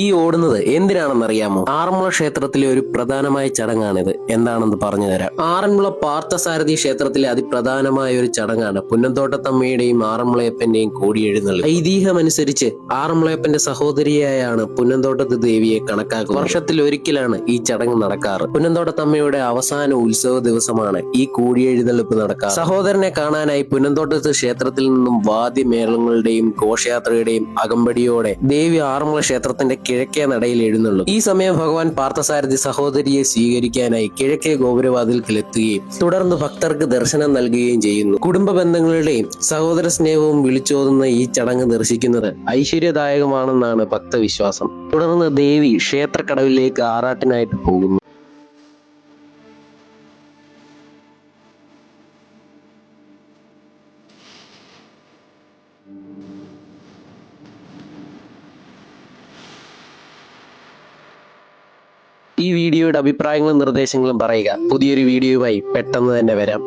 ഈ ഓടുന്നത് എന്തിനാണെന്നറിയാമോ? ആറന്മുള ക്ഷേത്രത്തിലെ ഒരു പ്രധാനമായ ചടങ്ങാണിത്. എന്താണെന്ന് പറഞ്ഞു തരാം. ആറന്മുള പാർത്ഥസാരഥി ക്ഷേത്രത്തിലെ അതിപ്രധാനമായ ഒരു ചടങ്ങാണ് പുന്നന്തോട്ടത്തമ്മയുടെയും ആറന്മുളയപ്പന്റെയും കോടിയെഴുന്നള്ളി. ഐതിഹ്യമനുസരിച്ച് ആറന്മുളയപ്പന്റെ സഹോദരിയായാണ് പുന്നന്തോട്ടത്ത് ദേവിയെ കണക്കാക്കുന്നത്. വർഷത്തിൽ ഒരിക്കലാണ് ഈ ചടങ്ങ് നടക്കാറ്. പുന്നന്തോട്ടത്തമ്മയുടെ അവസാന ഉത്സവ ദിവസമാണ് ഈ കോടിയെഴുന്നള്ളിപ്പ് നടക്കാറ്. സഹോദരനെ കാണാനായി പുന്നന്തോട്ടത്ത് ക്ഷേത്രത്തിൽ നിന്നും വാദ്യമേളങ്ങളുടെയും ഘോഷയാത്രയുടെയും അകമ്പടിയോടെ ദേവി ആറന്മുള ക്ഷേത്രത്തിന്റെ കിഴക്കേ നടയിൽ എഴുന്നള്ളും. ഈ സമയം ഭഗവാൻ പാർത്ഥസാരഥി സഹോദരിയെ സ്വീകരിക്കാനായി കിഴക്കേ ഗോപുരവാതിൽക്കലെത്തുകയും തുടർന്ന് ഭക്തർക്ക് ദർശനം നൽകുകയും ചെയ്യുന്നു. കുടുംബ ബന്ധങ്ങളുടെയും സഹോദര സ്നേഹവും വിളിച്ചോതുന്ന ഈ ചടങ്ങ് ദർശിക്കുന്നത് ഐശ്വര്യദായകമാണെന്നാണ് ഭക്തവിശ്വാസം. തുടർന്ന് ദേവി ക്ഷേത്രക്കടവിലേക്ക് ആറാട്ടിനായിട്ട് പോകുന്നു. ഈ വീഡിയോയുടെ അഭിപ്രായങ്ങളും നിർദ്ദേശങ്ങളും പറയുക. പുതിയൊരു വീഡിയോയുമായി പെട്ടെന്ന് തന്നെ വരാം.